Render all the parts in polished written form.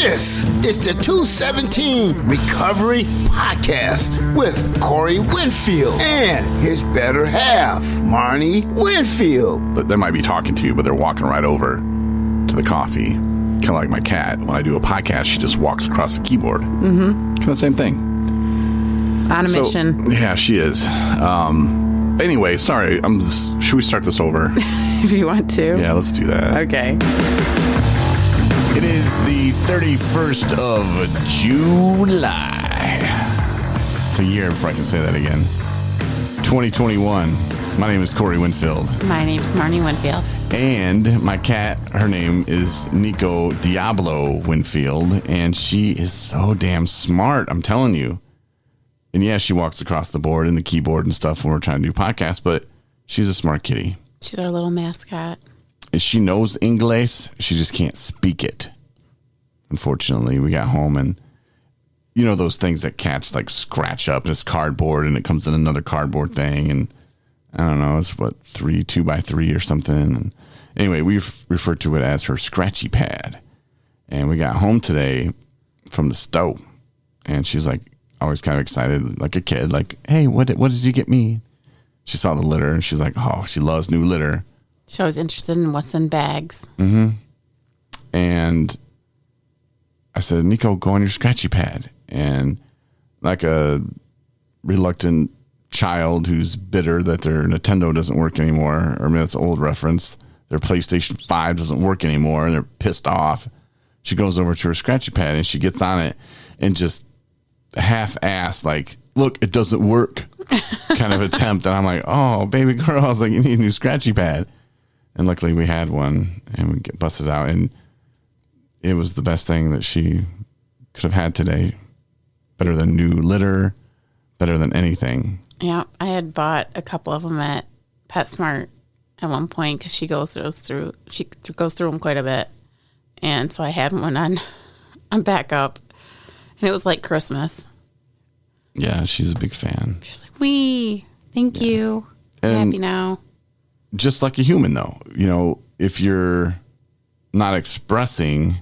This is the 217 Recovery Podcast with Corey Winfield and his better half, Marnie Winfield. But they might be talking to you, but they're walking right over to the coffee. Kind of like my cat. When I do a podcast, she just walks across the keyboard. Mm-hmm. Kind of the same thing. On a mission. Yeah, she is. Anyway, sorry. Should we start this over? If you want to. Yeah, let's do that. Okay. It is the 31st of July. It's a year before I can say that again. 2021. My name is Corey Winfield. My name is Marnie Winfield. And my cat, her name is Nico Diablo Winfield, and she is so damn smart, I'm telling you. And yeah, she walks across the board and the keyboard and stuff when we're trying to do podcasts, but she's a smart kitty. She's our little mascot. She knows English, she just can't speak it. Unfortunately, we got home and you know those things that cats like scratch up this cardboard and it comes in another cardboard thing, and I don't know, it's what, 2x3 or something. And anyway, we've referred to it as her Scratchy Pad. And we got home today from the store, and she's like always kind of excited, like a kid, like, hey, what did you get me? She saw the litter and she's like, oh, she loves new litter. She's always interested in what's in bags. Mm-hmm. And I said, Nico, go on your Scratchy Pad. And like a reluctant child who's bitter that their Nintendo doesn't work anymore, or maybe that's an old reference, their PlayStation 5 doesn't work anymore and they're pissed off, she goes over to her Scratchy Pad and she gets on it and just half-assed, like, look, it doesn't work kind of attempt. And I'm like, oh, baby girl, I was like, you need a new Scratchy Pad. And luckily we had one and we get busted out, and it was the best thing that she could have had today. Better than new litter, better than anything. Yeah, I had bought a couple of them at PetSmart at one point because she goes through them quite a bit, and so I had one on backup, and it was like Christmas. Yeah, she's a big fan. She's like, thank you. I'm happy now. Just like a human, though, you know, if you're not expressing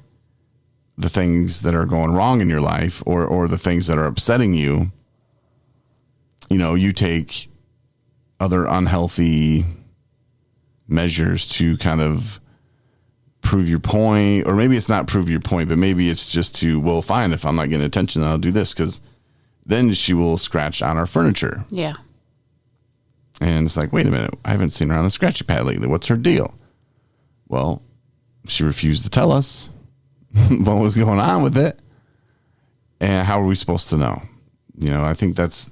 the things that are going wrong in your life or the things that are upsetting you, you know, you take other unhealthy measures to kind of prove your point, or maybe it's not prove your point, but maybe it's just to, well, fine, if I'm not getting attention, I'll do this, because then she will scratch on our furniture. Yeah. And it's like, wait a minute, I haven't seen her on the Scratchy Pad lately. What's her deal? Well, she refused to tell us what was going on with it. And how are we supposed to know? You know, I think that's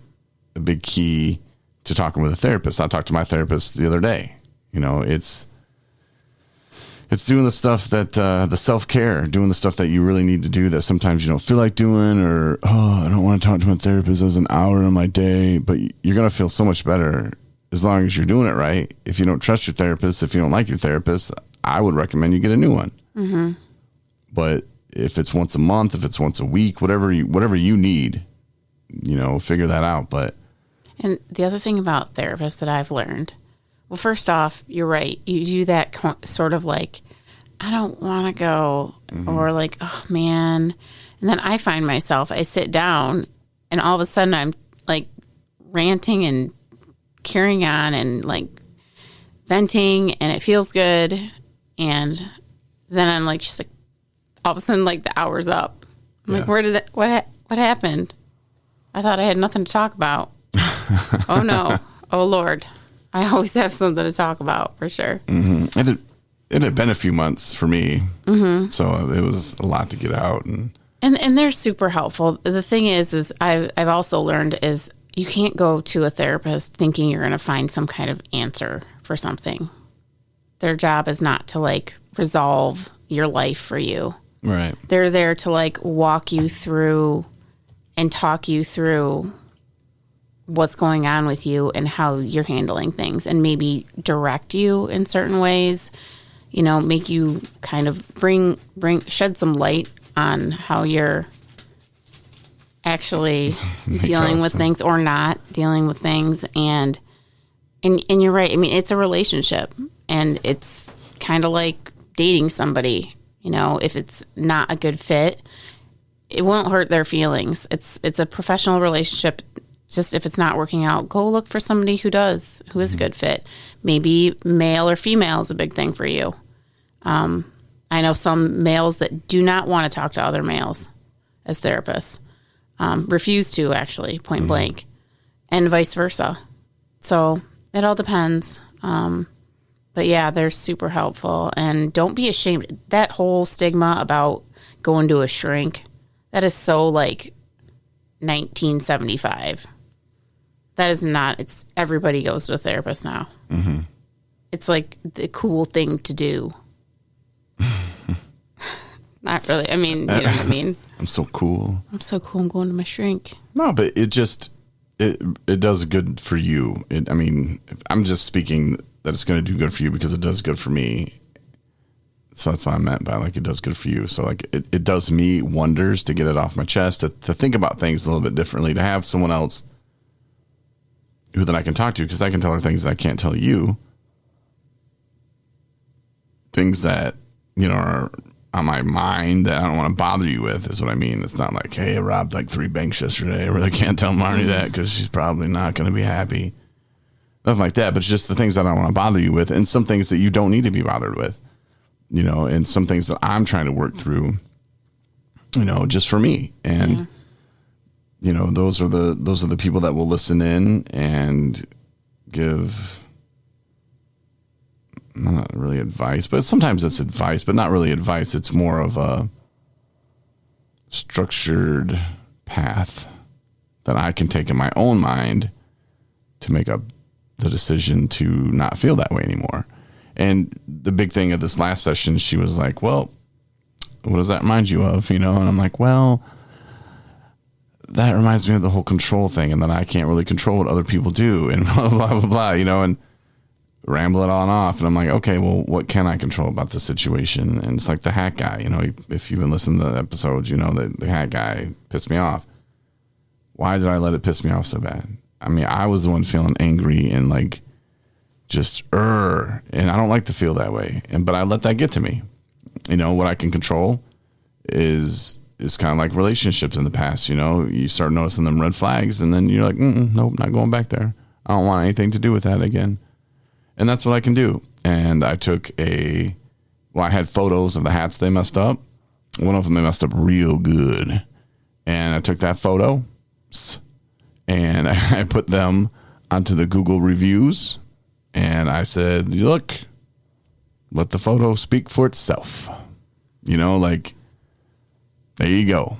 a big key to talking with a therapist. I talked to my therapist the other day. You know, it's doing the stuff that, the self-care, doing the stuff that you really need to do that sometimes you don't feel like doing, or, oh, I don't want to talk to my therapist as an hour in my day, but you're going to feel so much better as long as you're doing it right. If you don't trust your therapist, if you don't like your therapist, I would recommend you get a new one. Mm-hmm. But if it's once a month, if it's once a week, whatever you need, you know, figure that out. And the other thing about therapists that I've learned, well, first off, you're right. You do that sort of like, I don't want to go, or like, oh man. And then I find myself, I sit down and all of a sudden I'm like ranting and carrying on and like venting, and it feels good. And then I'm like, just like, all of a sudden, like the hour's up. I'm like, where did what happened? I thought I had nothing to talk about. Oh no. Oh Lord. I always have something to talk about for sure. Mm-hmm. It had been a few months for me. Mm-hmm. So it was a lot to get out. And they're super helpful. The thing is I've also learned is you can't go to a therapist thinking you're going to find some kind of answer for something. Their job is not to like resolve your life for you. Right. They're there to like walk you through and talk you through what's going on with you and how you're handling things, and maybe direct you in certain ways, you know, make you kind of shed some light on how you're actually dealing with things or not dealing with things. And you're right. I mean, it's a relationship, and it's kind of like dating somebody. if it's not a good fit, it won't hurt their feelings. It's a professional relationship. Just if it's not working out, go look for somebody who is a good fit. Maybe male or female is a big thing for you. I know some males that do not want to talk to other males as therapists, refuse to actually, point blank, and vice versa. So it all depends. But yeah, they're super helpful, and don't be ashamed. That whole stigma about going to a shrink, that is so like 1975. That is not. It's everybody goes to a therapist now. Mm-hmm. It's like the cool thing to do. Not really. I mean, you know what I mean? I'm so cool. I'm so cool. I'm going to my shrink. No, but it does good for you. I'm just speaking that it's going to do good for you because it does good for me. So that's what I meant by like it does good for you. So like it does me wonders to get it off my chest, to think about things a little bit differently, to have someone else who then I can talk to, because I can tell her things that I can't tell you. Things that, are on my mind that I don't want to bother you with is what I mean. It's not like, hey, I robbed like 3 banks yesterday. I really can't tell Marnie that because she's probably not going to be happy. Nothing like that, but it's just the things that I don't want to bother you with, and some things that you don't need to be bothered with, and some things that I'm trying to work through, just for me. And, those are the people that will listen in and give, not really advice, but sometimes it's advice, but not really advice. It's more of a structured path that I can take in my own mind to make up the decision to not feel that way anymore. And the big thing of this last session, she was like, well, what does that remind you of? And I'm like, well, that reminds me of the whole control thing, and that I can't really control what other people do, and blah, blah, blah, blah, and ramble it on off. And I'm like, okay, well, what can I control about the situation? And it's like the hat guy, if you've been listening to the episodes, that the hat guy pissed me off. Why did I let it piss me off so bad? I mean, I was the one feeling angry and like just, and I don't like to feel that way. But I let that get to me. What I can control is kind of like relationships in the past. You start noticing them red flags, and then you're like, nope, not going back there. I don't want anything to do with that again. And that's what I can do. And I took I had photos of the hats they messed up. One of them they messed up real good. And I took that photo and I put them onto the Google reviews. And I said, look, let the photo speak for itself. There you go.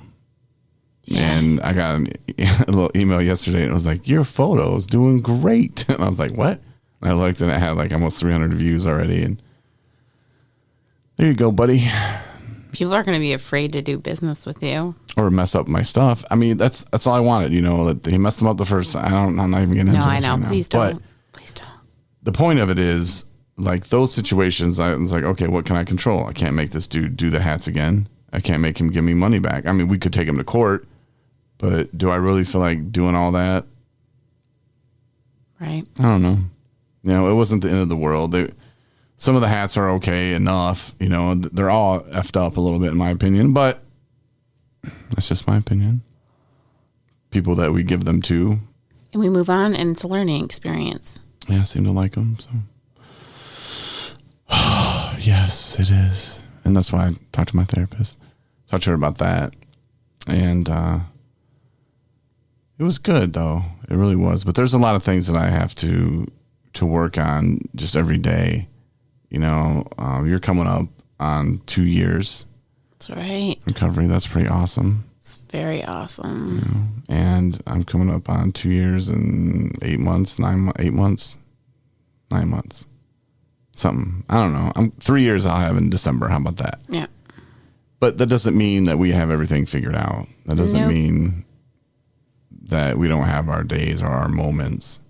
Yeah. And I got a little email yesterday, and it was like, your photo is doing great. And I was like, what? And I looked, and it had like almost 300 views already. And there you go, buddy. People are going to be afraid to do business with you or mess up my stuff. I mean, that's all I wanted. That he messed them up the first time. I'm not even getting into this. No, I know. Right Please don't. Please don't. The point of it is, like, those situations, I was like, okay, what can I control? I can't make this dude do the hats again. I can't make him give me money back. I mean, we could take him to court, but do I really feel like doing all that? Right. I don't know. It wasn't the end of the world. Some of the hats are okay enough. They're all effed up a little bit in my opinion, but that's just my opinion. People that we give them to. And we move on, and it's a learning experience. Yeah, I seem to like them. So. Yes, it is. And that's why I talked to my therapist. Talked to her about that. And it was good, though. It really was. But there's a lot of things that I have to work on just every day. You're coming up on 2 years. That's right. Recovery. That's pretty awesome. It's very awesome. And I'm coming up on 2 years and 8 months, 9 months. Something. I don't know. 3 years I'll have in December. How about that? Yeah. But that doesn't mean that we have everything figured out. That doesn't mean that we don't have our days or our moments.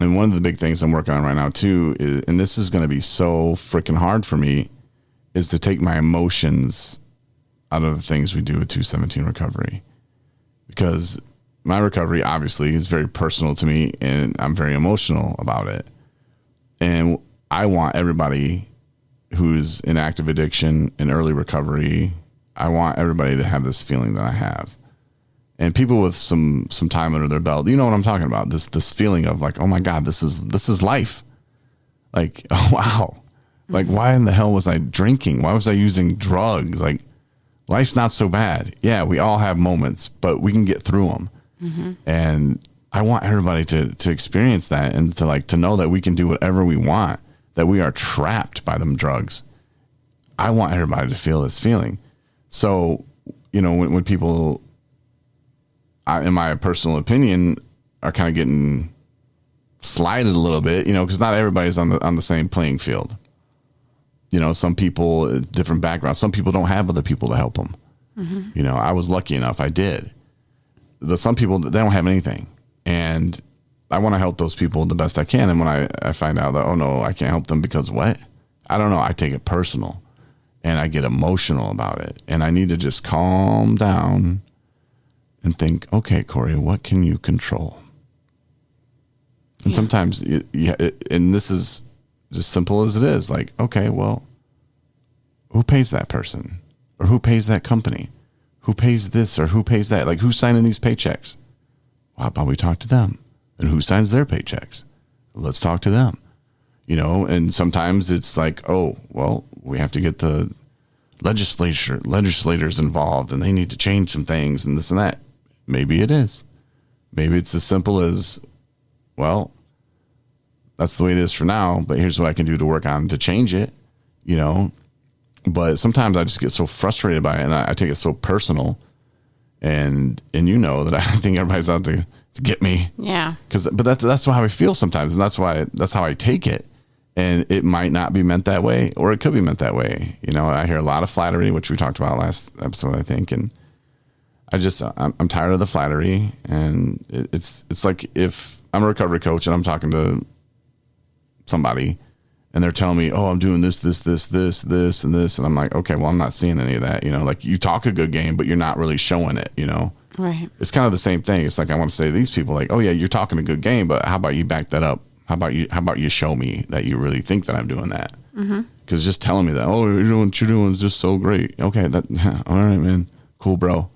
And one of the big things I'm working on right now too is, and this is going to be so freaking hard for me, is to take my emotions out of things we do at 217 recovery. Because my recovery obviously is very personal to me, and I'm very emotional about it. And I want everybody who's in active addiction and early recovery, I want everybody to have this feeling that I have. And people with some time under their belt, you know what I'm talking about. This feeling of like, oh my God, this is life. Like, oh wow. Like, why in the hell was I drinking? Why was I using drugs? Like, life's not so bad. Yeah, we all have moments, but we can get through them. And I want everybody to experience that and to know that we can do whatever we want, that we are trapped by them drugs. I want everybody to feel this feeling. So, when people, in my personal opinion, are kind of getting slighted a little bit, because not everybody's on the same playing field. Some people, different backgrounds. Some people don't have other people to help them. I was lucky enough. I did. Some people, they don't have anything. And I want to help those people the best I can. And when I find out that, oh no, I can't help them because what? I don't know. I take it personal and I get emotional about it. And I need to just calm down and think, okay, Corey, what can you control? And sometimes, and this is just simple as it is, like, okay, well, who pays that person? Or who pays that company? Who pays this or who pays that? Like, who's signing these paychecks? Well, how about we talk to them? And who signs their paychecks? Let's talk to them. And sometimes it's like, oh, well, we have to get the legislators involved and they need to change some things and this and that. Maybe it is. Maybe it's as simple as, well, that's the way it is for now, but here's what I can do to work on to change it, But sometimes I just get so frustrated by it and I take it so personal. And that I think everybody's out to get me. Yeah. But that's how I feel sometimes. And that's how I take it. And it might not be meant that way, or it could be meant that way. I hear a lot of flattery, which we talked about last episode, I think. And I'm tired of the flattery. And it's like if I'm a recovery coach and I'm talking to somebody and they're telling me, oh, I'm doing this, and this. And I'm like, okay, well, I'm not seeing any of that. Like you talk a good game, but you're not really showing it, Right. It's kind of the same thing. It's like, I want to say to these people like, oh yeah, you're talking a good game, but how about you back that up? How about you show me that you really think that I'm doing that? Because just telling me that, oh, what you're doing is just so great. Okay. All right, man. Cool, bro.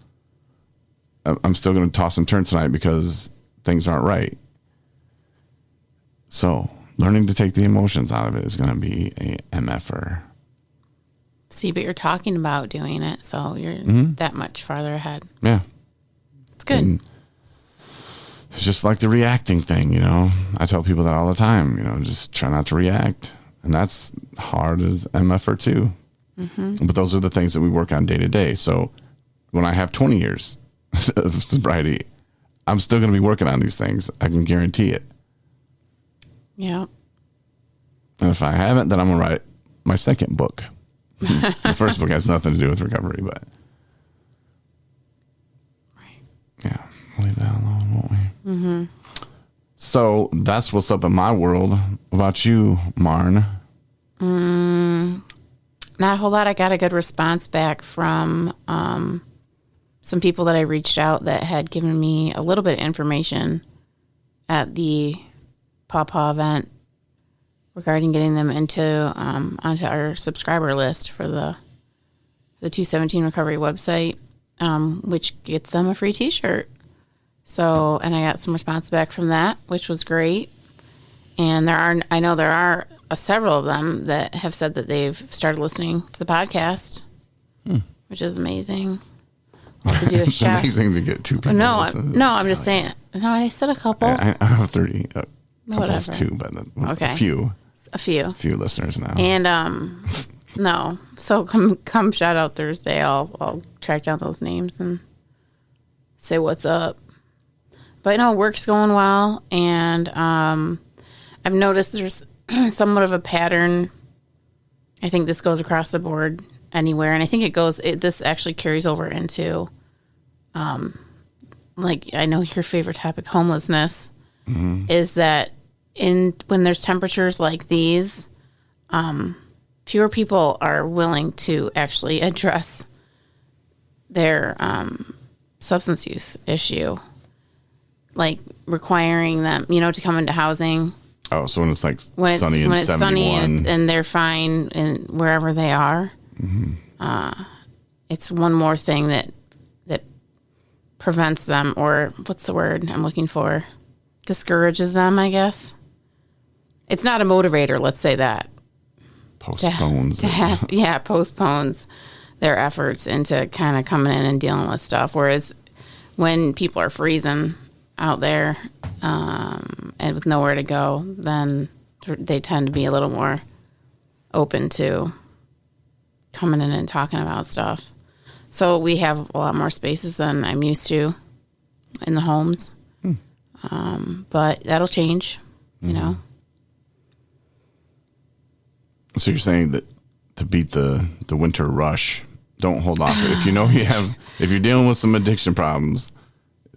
I'm still going to toss and turn tonight because things aren't right. So learning to take the emotions out of it is going to be a MFer. See, but you're talking about doing it, so you're that much farther ahead. Yeah. It's good. And it's just like the reacting thing, I tell people that all the time, just try not to react. And that's hard as MFer too. But those are the things that we work on day to day. So when I have 20 years of sobriety, I'm still going to be working on these things. I can guarantee it. Yeah. And if I haven't, then I'm going to write my second book. The first book has nothing to do with recovery, but right. Yeah, we'll leave that alone, won't we? So that's what's up in my world. What about you, Marn? Not a whole lot. I got a good response back from some people that I reached out that had given me a little bit of information at the Pawpaw event regarding getting them onto our subscriber list for the 217 Recovery website, which gets them a free T-shirt. So, and I got some response back from that, which was great. And I know there are several of them that have said that they've started listening to the podcast, which is amazing. We'll have to do a It's shout. amazing to get two people. No, I'm just saying. No, I said a couple. I have 30. Whatever. Two, but Okay. A few listeners now. And no, so come shout out Thursday. I'll track down those names and say what's up. But no, work's going well, and I've noticed there's somewhat of a pattern. I think this goes across the board anywhere, and I think this actually carries over into, like, I know your favorite topic, homelessness, is that when there's temperatures like these, fewer people are willing to actually address their substance use issue, like requiring them, to come into housing. Oh, so when it's like when it's, sunny and when it's 71. sunny and they're fine and wherever they are. It's one more thing that prevents them, or what's the word I'm looking for? Discourages them, I guess. It's not a motivator, let's say that. Postpones Postpones their efforts into kind of coming in and dealing with stuff. Whereas when people are freezing out there and with nowhere to go, then they tend to be a little more open to coming in and talking about stuff. So we have a lot more spaces than I'm used to in the homes. But that'll change, you know. So you're saying that to beat the winter rush, don't hold off. If you know if you're dealing with some addiction problems,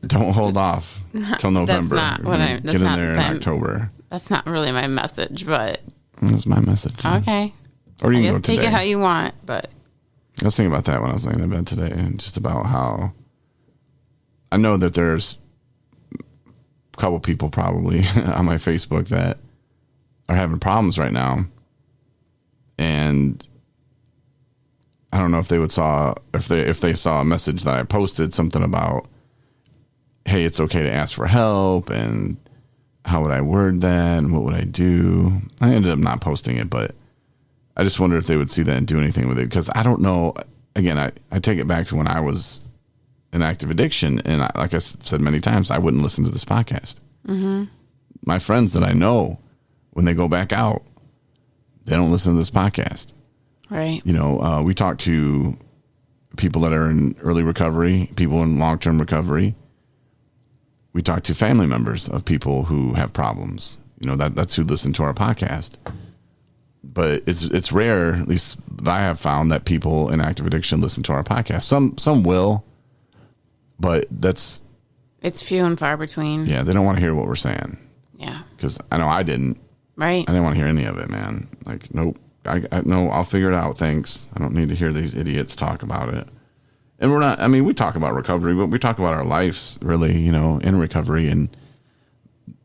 don't hold off till November. That's not what I'm... Get in there in October. That's not really my message, but... That's my message. Okay. Or you I can guess go today. take it how you want, but... I was thinking about that when I was laying in bed today, and just about how I know that there's a couple people probably on my Facebook that are having problems right now, and I don't know if they saw a message that I posted, something about, hey, it's okay to ask for help, and how would I word that, and what would I do? I ended up not posting it, but I just wonder if they would see that and do anything with it, because I don't know. Again, I take it back to when I was in active addiction, and like I said many times, I wouldn't listen to this podcast. My friends that I know, when they go back out, they don't listen to this podcast. Right. You know, we talk to people that are in early recovery, people in long-term recovery. We talk to family members of people who have problems. You know, that's who listen to our podcast. But it's rare, at least that I have found, that people in active addiction listen to our podcast. Some will, but it's few and far between. Yeah, they don't want to hear what we're saying. Yeah. Because I know I didn't. Right. I didn't want to hear any of it, man. Like, nope. No, I'll figure it out. Thanks. I don't need to hear these idiots talk about it. And we're not, I mean, we talk about recovery, but we talk about our lives really, you know, in recovery and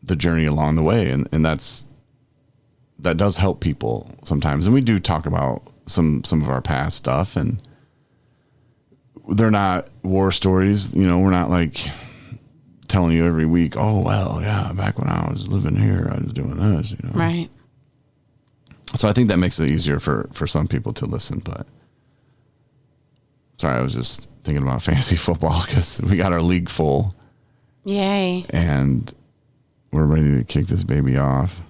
the journey along the way. And that does help people sometimes. And we do talk about some of our past stuff, and they're not war stories. You know, we're not like telling you every week, oh, well, yeah, back when I was living here, I was doing this, you know. Right. So I think that makes it easier for some people to listen. But sorry, I was just thinking about fantasy football because we got our league full. Yay. And we're ready to kick this baby off.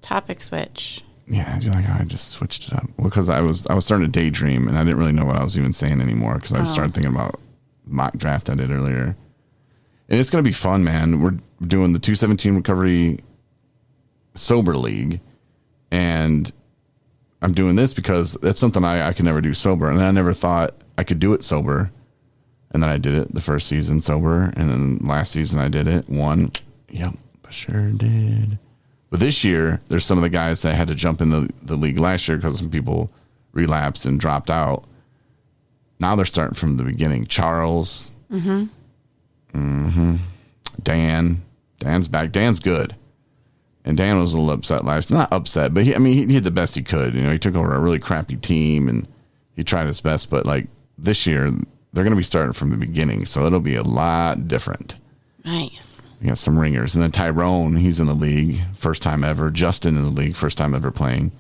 Topic switch. Yeah, I just switched it up. Well, because I was starting to daydream, and I didn't really know what I was even saying anymore because I started thinking about mock draft I did earlier. And it's going to be fun, man. We're doing the 217 Recovery Sober League, and I'm doing this because it's something I could never do sober, and I never thought I could do it sober. And then I did it the first season sober, and then last season I did it. Yep, I sure did. But this year, there's some of the guys that had to jump in the league last year because some people relapsed and dropped out. Now they're starting from the beginning. Charles. Dan's back. Dan's good. And Dan was a little upset not upset, but he did the best he could. You know, he took over a really crappy team and he tried his best. But like this year, they're going to be starting from the beginning. So it'll be a lot different. Nice. We got some ringers. And then Tyrone, he's in the league, first time ever. Justin in the league, first time ever playing.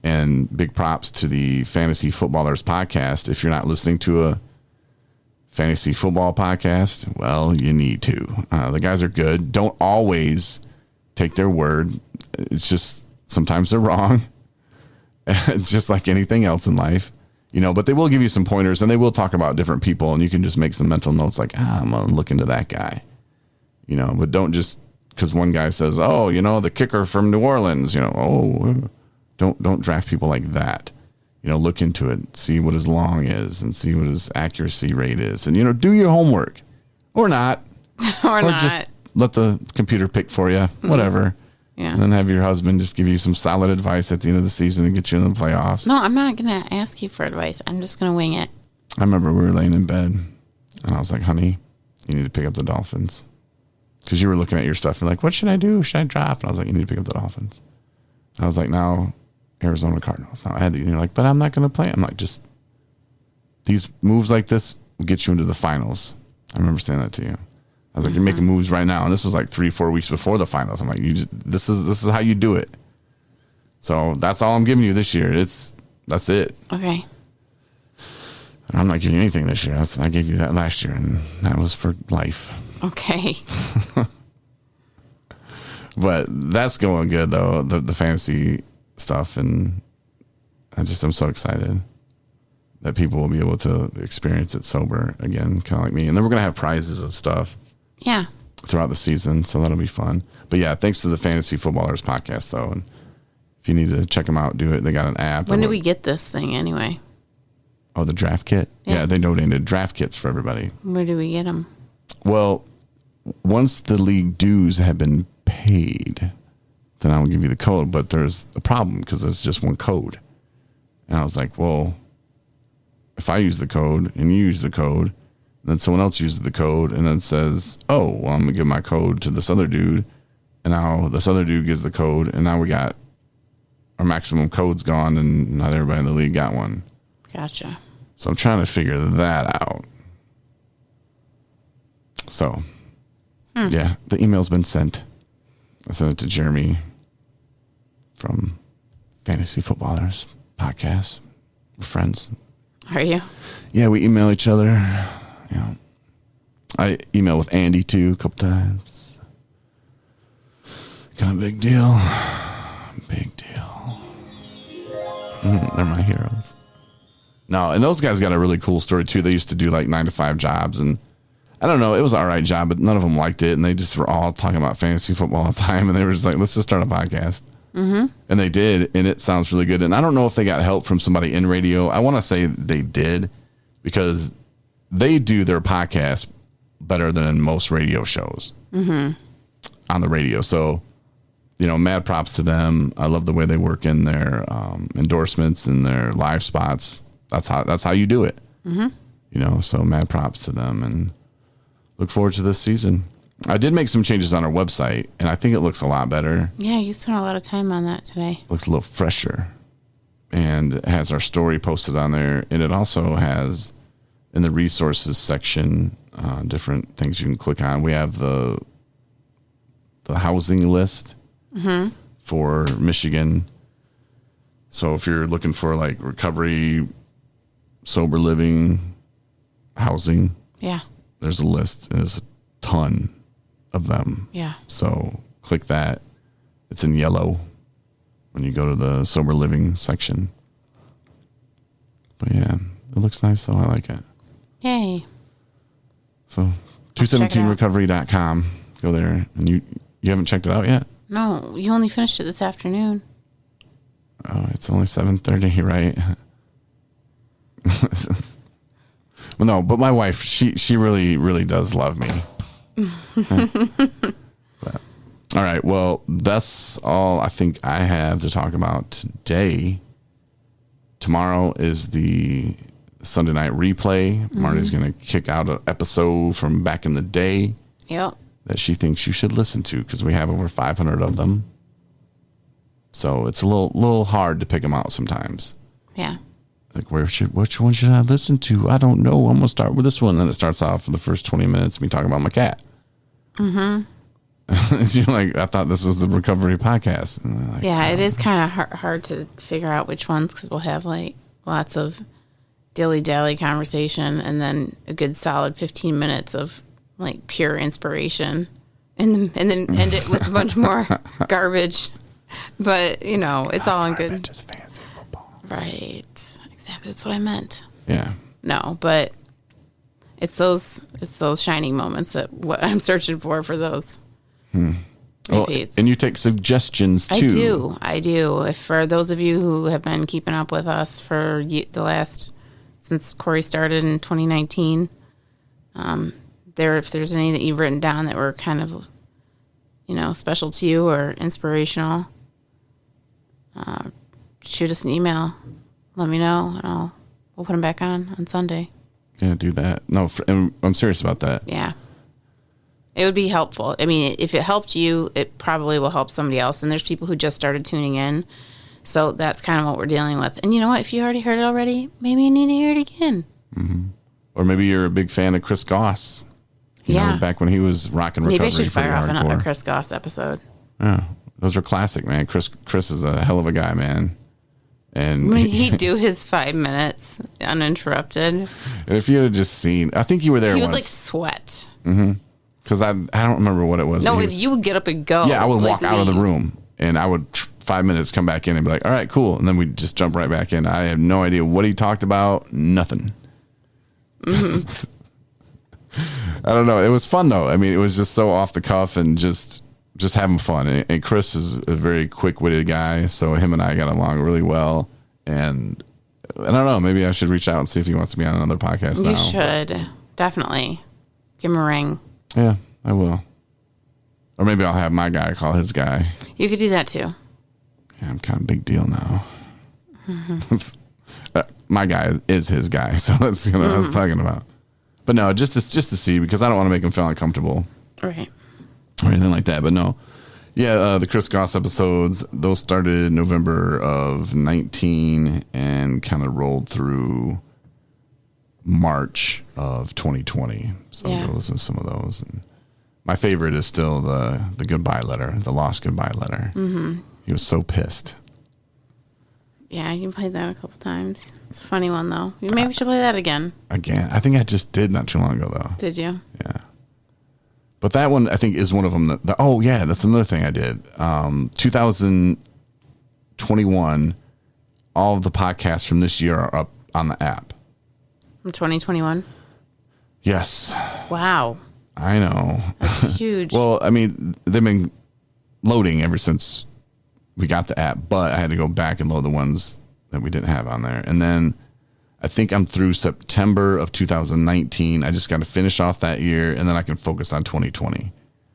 And big props to the Fantasy Footballers podcast. If you're not listening to a fantasy football podcast, well, you need to. The guys are good. Don't always take their word. It's just sometimes they're wrong. It's just like anything else in life. You know, but they will give you some pointers, and they will talk about different people, and you can just make some mental notes like, I'm going to look into that guy. You know, but don't just because one guy says, oh, you know, the kicker from New Orleans, you know, don't draft people like that. You know, look into it, see what his long is and see what his accuracy rate is. And, you know, do your homework or not. or not. Just let the computer pick for you, whatever. Yeah. And then have your husband just give you some solid advice at the end of the season and get you in the playoffs. No, I'm not going to ask you for advice. I'm just going to wing it. I remember we were laying in bed and I was like, honey, you need to pick up the Dolphins. because you were looking at your stuff and like, what should I do? Should I drop? And I was like, you need to pick up the Dolphins. And I was like, now Arizona Cardinals. Now and you're like, but I'm not going to play. I'm like, just these moves like this will get you into the finals. I remember saying that to you. I was like, you're making moves right now, and this was like 3-4 weeks before the finals. I'm like, this is how you do it. So that's all I'm giving you this year. That's it. Okay. I'm not giving you anything this year. I gave you that last year, and that was for life. Okay. But that's going good though, the fantasy stuff, and I'm so excited that people will be able to experience it sober again, kind of like me. And then we're gonna have prizes and stuff. Yeah. Throughout the season, so that'll be fun. But yeah, thanks to the Fantasy Footballers podcast though, and if you need to check them out, do it. They got an app. When do we get this thing anyway? Oh, the draft kit? Yeah, they donated draft kits for everybody. Where do we get them? Well, once the league dues have been paid, then I will give you the code. But there's a problem because it's just one code. And I was like, well, if I use the code and you use the code, then someone else uses the code and then says, oh, well, I'm going to give my code to this other dude. And now this other dude gives the code. And now we got our maximum code's gone and not everybody in the league got one. Gotcha. So I'm trying to figure that out. So, yeah, the email's been sent. I sent it to Jeremy from Fantasy Footballers podcast. We're friends. Are you? Yeah, we email each other. Yeah, I email with Andy too a couple times. Kind of big deal. Big deal. They're my heroes. No, and those guys got a really cool story too. They used to do like 9-to-5 jobs, and I don't know, it was an all right job, but none of them liked it, and they just were all talking about fantasy football all the time, and they were just like, let's just start a podcast. Mm-hmm. And they did, and it sounds really good. And I don't know if they got help from somebody in radio. I want to say they did, because they do their podcast better than most radio shows on the radio. So, mad props to them. I love the way they work in their endorsements and their live spots. That's how you do it. Mm-hmm. So mad props to them, and look forward to this season. I did make some changes on our website, and I think it looks a lot better. Yeah, you spent a lot of time on that today. Looks a little fresher, and it has our story posted on there, and it also has in the resources section different things you can click on. We have the housing list for Michigan. So if you're looking for like recovery, sober living, housing, yeah, there's a list. There's a ton of them. Yeah. So click that. It's in yellow when you go to the sober living section. But yeah, it looks nice though. I like it. Yay. So 217recovery.com. Go there. And you haven't checked it out yet? No, you only finished it this afternoon. Oh, it's only 7:30, right? Well, no, but my wife, she really, really does love me. But, all right, well, that's all I think I have to talk about today. Tomorrow is the Sunday night replay. Marty's going to kick out an episode from back in the day. Yep. That she thinks you should listen to, because we have over 500 of them. So it's a little hard to pick them out sometimes. Yeah. Like, which one should I listen to? I don't know. I'm going to start with this one. And then it starts off for the first 20 minutes me talking about my cat. Mm-hmm. And you're like, I thought this was a recovery podcast. And like, yeah, it is kind of hard to figure out which ones, because we'll have like lots of dilly-dally conversation and then a good solid 15 minutes of like pure inspiration, and then end it with a bunch more garbage. But it's all in good. Just fantasy football, right? Exactly, that's what I meant. Yeah. No, but it's those shining moments that what I'm searching for those. Well, and you take suggestions too. I do. If for those of you who have been keeping up with us for since Corey started in 2019, if there's any that you've written down that were kind of, special to you or inspirational, shoot us an email. Let me know, and we'll put them back on Sunday. Yeah, do that. No, and I'm serious about that. Yeah. It would be helpful. I mean, if it helped you, it probably will help somebody else. And there's people who just started tuning in. So that's kind of what we're dealing with. And you know what? If you already heard it already, maybe you need to hear it again. Mm-hmm. Or maybe you're a big fan of Chris Goss. You know, back when he was rocking recovery. Maybe I should fire off hardcore. another Chris Goss episode. Yeah, those are classic, man. Chris is a hell of a guy, man. And he'd do his 5 minutes uninterrupted. And if you had just seen, I think you were there he once. would like sweat. Mm-hmm. Because I don't remember what it was. No, you would get up and go. Yeah, I would like walk out of the room, and I would 5 minutes come back in and be like, all right, cool. And then we'd just jump right back in. I have no idea what he talked about. Nothing. Mm-hmm. I don't know. It was fun, though. I mean, it was just so off the cuff and just having fun. And Chris is a very quick-witted guy, so him and I got along really well. And I don't know. Maybe I should reach out and see if he wants to be on another podcast now. You should. Definitely. Give him a ring. Yeah, I will. Or maybe I'll have my guy call his guy. You could do that, too. Yeah, I'm kind of a big deal now. Mm-hmm. My guy is his guy, so that's what I was talking about. But no, just to see, because I don't want to make him feel uncomfortable. Right. Or anything like that. But no. Yeah, the Chris Goss episodes, those started November of 19 and kind of rolled through March of 2020. So yeah. go listen to some of those. And my favorite is still the goodbye letter, the lost goodbye letter. Mm-hmm. He was so pissed. Yeah, you can play that a couple times. It's a funny one, though. Maybe we should play that again. Again? I think I just did not too long ago, though. Did you? Yeah. But that one, I think, is one of them. Oh, yeah, that's another thing I did. 2021, all of the podcasts from this year are up on the app. From 2021? Yes. Wow. I know. That's huge. Well, I mean, they've been loading ever since we got the app, but I had to go back and load the ones that we didn't have on there. And then I think I'm through September of 2019. I just got to finish off that year, and then I can focus on 2020.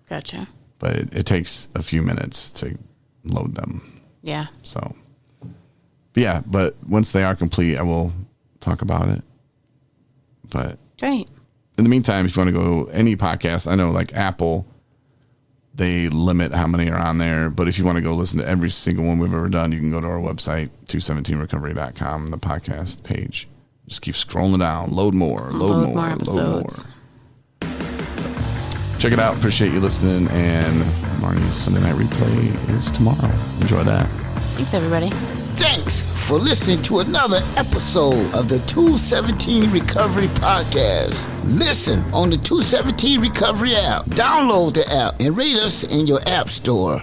Gotcha. But it takes a few minutes to load them. Yeah. So, yeah, but once they are complete, I will talk about it. But great. In the meantime, if you want to go any podcast, I know like Apple, they limit how many are on there. But if you want to go listen to every single one we've ever done, you can go to our website, 217recovery.com, the podcast page. Just keep scrolling down. Load more episodes. Check it out. Appreciate you listening. And Marnie's Sunday Night Replay is tomorrow. Enjoy that. Thanks, everybody. Thanks for listening to another episode of the 217 Recovery Podcast. Listen on the 217 Recovery app. Download the app and rate us in your app store.